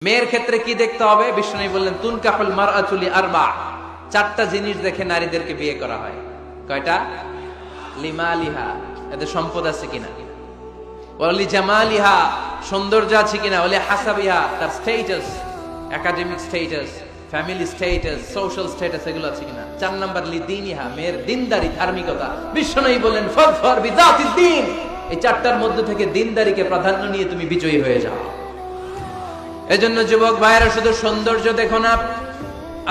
মেয়ের ক্ষেত্রে কি দেখতে হবে? বিষ্ণু বললেন তুনকাহুল মারআতু লিআরবা, চারটা জিনিস দেখে নারীদেরকে বিয়ে করা হয়। কয়টা? লিমালিহা, এদের সম্পদ আছে কিনা, ওয়ালি জামালিহা, সৌন্দর্য আছে কিনা, ওয়ালি হাসাবিহা, তার status, academic status, family status, social status, এগুলো আছে কিনা। 4 নাম্বার লিদিনিহা, মেয়ের দিনদারি, ধার্মিকতা। বিষ্ণু বললেন ফাযফার বিযাতিদ দ্বীন, এই চারটার মধ্যে থেকে দিনদারিকে প্রাধান্য নিয়ে তুমি বিজয়ী হয়ে যাও। এজন্য যুবক ভাইয়েরা শুধু সৌন্দর্য দেখো না,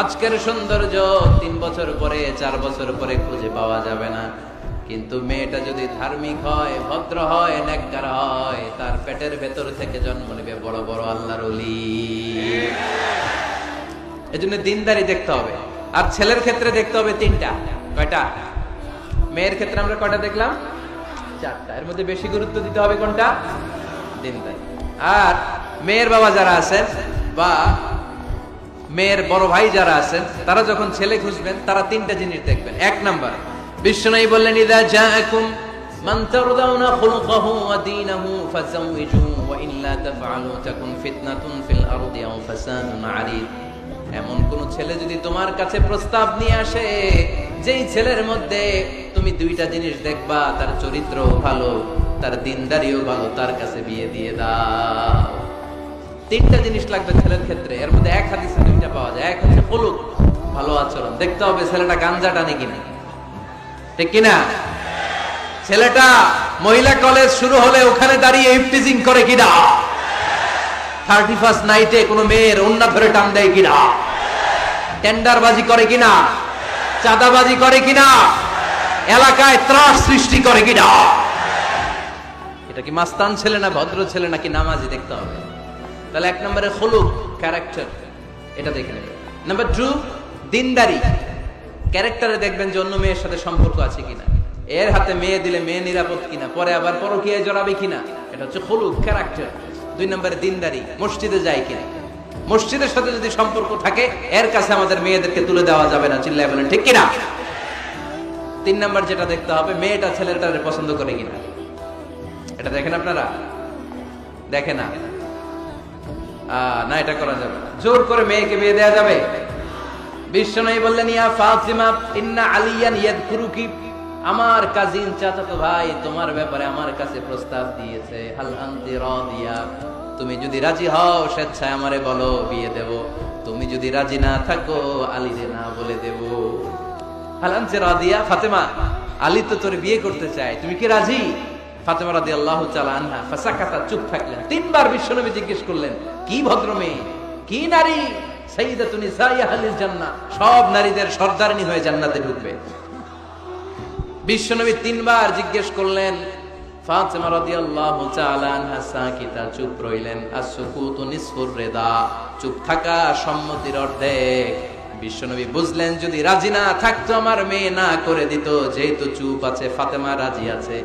আজকের সৌন্দর্য 3 বছর পরে 4 বছর পরে খুঁজে পাওয়া যাবে না, কিন্তু মেয়েটা যদি ধার্মিক হয়, ভদ্র হয়, নেককার হয়, তার পেটের ভেতর থেকে জন্ম নেবে বড় বড় আল্লাহর ওলি। এজন্য দিনদারি দেখতে হবে। আর ছেলের ক্ষেত্রে দেখতে হবে 3টা। কয়টা? মেয়ের ক্ষেত্রে আমরা কয়টা দেখলাম? 4টা। এর মধ্যে বেশি গুরুত্ব দিতে হবে কোনটা? দিনদারি। আর মেয়ের বাবা যারা আছেন বা মেয়ের বড় ভাই যারা আছেন, তারা যখন ছেলে খুঁজবেন তারা 3টা জিনিস দেখবেন। 1 নাম্বার, বিষ্ণু বললেন ইযা জাআকুম মান তারদাউনা খুলুকাহু ওয়া দীনাহু ফাযাওইজুহু ওয়া ইল্লা তাফআলু তাকুন ফিতনাতুন ফিল আরদি আও ফাসাদুন আরিদ। এমন কোন ছেলে যদি তোমার কাছে প্রস্তাব নিয়ে আসে, যেই ছেলের মধ্যে তুমি 2টা জিনিস দেখবা, তার চরিত্র ভালো, তার দিনদারিও ভালো, তার কাছে বিয়ে দিয়ে দাও। 3টা জিনিস লাগবে ছেলের ক্ষেত্রে। এর মধ্যে এক হাদিসে 2টা পাওয়া যায়। এক হচ্ছে খুলুক, ভালো আচরণ। দেখতে হবে ছেলেটা গাঞ্জা টানে কিনা, ঠিক কিনা। ছেলেটা মহিলা কলেজ শুরু হলে ওখানে দাঁড়িয়ে ইফটিজিং করে কিনা, 31st নাইটে কোনো মেয়ের ওন্না ধরে টান দেয় কিনা, টেন্ডারবাজি করে কিনা, চাঁদাবাজি করে কিনা, এলাকায় ত্রাস সৃষ্টি করে কিনা। এটা কি মাস্তান ছেলে না ভদ্র ছেলে নাকি নামাজি দেখতে হবে। তাহলে 1 নম্বরে খুলুক, ক্যারেক্টার, এটা দেখে নেবেন। নাম্বার 2 দিনদারি, ক্যারেক্টারে দেখবেন যে অন্য মেয়ের সাথে সম্পর্ক আছে কিনা, এর হাতে মেয়ে দিলে মেয়ে নিরাপদ কিনা, পরে আবার পরকীয়ায় জড়াবে কিনা। এটা হচ্ছে খুলুক, ক্যারেক্টার। 2 নম্বরে দিনদারি, মসজিদে যায় কিনা। মসজিদের সাথে যদি সম্পর্ক থাকে, এর কাছে আমাদের মেয়েদেরকে তুলে দেওয়া যাবে না, চিল্লায় বলেন ঠিক কিনা। 3 নাম্বার যেটা দেখতে হবে, মেয়েটা ছেলেটারে পছন্দ করে কিনা। এটা দেখেন আপনারা? দেখে না, না এটা করা যাবে না। জোর করে মেয়েকে বিয়ে দেওয়া যাবে? বিষ্ণু বললেন ইয়া ফাতিমা ইন্না আলিয়ান ইয়াযকুরুকি, আমার কাজিন চাচাতো ভাই তোমার ব্যাপারে আমার কাছে প্রস্তাব দিয়েছে। হাল আনতি রাদিয়া, তুমি যদি রাজি হও স্বেচ্ছায় আমারে বলো, বিয়ে দেব। তুমি যদি রাজি না থাকো আলীরে না বলে দেব। হাল আনতি রাদিয়া, ফাতেমা আলী তো তোর বিয়ে করতে চায়, তুমি কি রাজি? ফাতেমা রাদিয়াল্লাহু তাআলা আনহা ফাসাকাতা, চুপ থাকলেন। 3 বার বিশ্বনবী জিজ্ঞেস করলেন, কি ভদ্র মেয়ে, কি নারী, সাইয়্যিদাতুন নিসাই আহলিল জান্নাহ, সব নারীদের সর্দারিনী হয়ে জান্নাতে ঢুকবে। বিশ্বনবী 3 বার জিজ্ঞেস করলেন। ফাতেমা রাদিয়াল্লাহু তাআলা আনহা সাকিতা, চুপ রইলেন। আসসুকুতু নিসফুর রিদা, চুপ থাকা সম্মতির অর্ধেক। বিশ্বনবী বুঝলেন যদি রাজি না থাকতো আমার মেয়ে না করে দিত, যেহেতু চুপ আছে ফাতেমা রাজি আছে।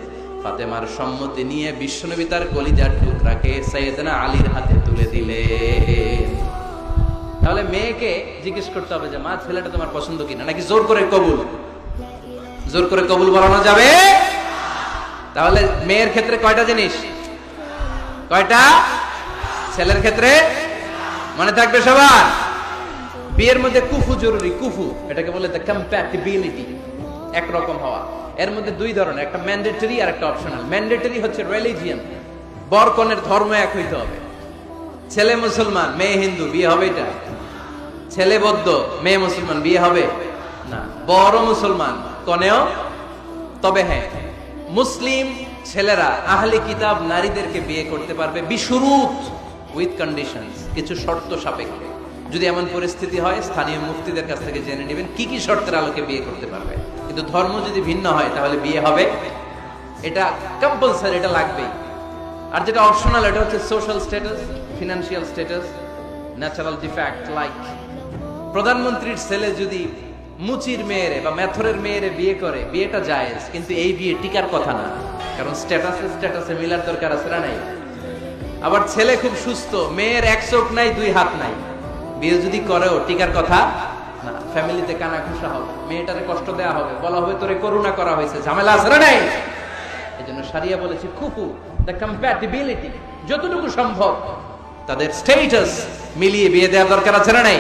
ফাতেমার সম্মতি নিয়ে বিশ্বনবী তার কলিজার টুকরাকে সাইয়েদনা আলীর হাতে তুলে দিলেন। তাহলে মেয়েকে জিজ্ঞেস করতে হবে যে মা ছেলেটা তোমার পছন্দ কিনা, নাকি জোর করে কবুল? জোর করে কবুল বলানো যাবে? তাহলে মেয়ের ক্ষেত্রে কয়টা জিনিস? কয়টা? ছেলের ক্ষেত্রে মনে থাকবে সবার। বিয়ের মধ্যে কুফু জরুরি। কুফু এটাকে বলে দ্য কম্প্যাটিবিলিটি, একরকম হওয়া। এর মধ্যে 2 ধরনের, একটা ম্যান্ডেটরি আর একটা অপশনাল। ম্যান্ডেটরি হচ্ছে রিলিজিয়ন, বর কনের ধর্ম এক হইতে হবে। ছেলে মুসলমান মেয়ে হিন্দু, বিয়ে হবে এটা? ছেলে বৌদ্ধ মেয়ে মুসলমান, বিয়ে হবে না। বড় মুসলমান কনেও, তবে হ্যাঁ মুসলিম ছেলেরা আহলে কিতাব নারীদেরকে বিয়ে করতে পারবে বিশুরুত, উইথ কন্ডিশনস, কিছু শর্ত সাপেক্ষে। যদি এমন পরিস্থিতি হয় স্থানীয় মুফতিদের কাছ থেকে জেনে নেবেন কি কি শর্তের আলোকে বিয়ে করতে পারবে। কিন্তু ধর্ম যদি ভিন্ন হয় তাহলে বিয়ে হবে, এটা কম্পালসারি, এটা লাগবেই। আর যেটা অপশনাল, এটা হচ্ছে social status, financial status, natural defect. Like প্রধানমন্ত্রীর ছেলে যদি মুচির মেয়েরে বা মেথরের মেয়েরে বিয়ে করে, বিয়েটা জায়েজ, কিন্তু এই বিয়ে টিকার কথা না, কারণ স্ট্যাটাসে মিলার দরকার আছে না নাই। আবার ছেলে খুব সুস্থ, মেয়ের 1 চোখ নাই 2 হাত নাই, বিয়ে যদি করেও টিকার কথা না। ফ্যামিলিতে কানা ঘুষা হবে, মেয়েটারে কষ্ট দেওয়া হবে, বলা হবে তোরে করুণা করা হয়েছে, ঝামেলা আছে না নাই। এই জন্য শরিয়া বলেছে খুফু, দ্য কম্প্যাটিবিলিটি, যতটুকু সম্ভব তাদের স্ট্যাটাস মিলিয়ে বিয়ে দেওয়ার দরকার আছে না নাই?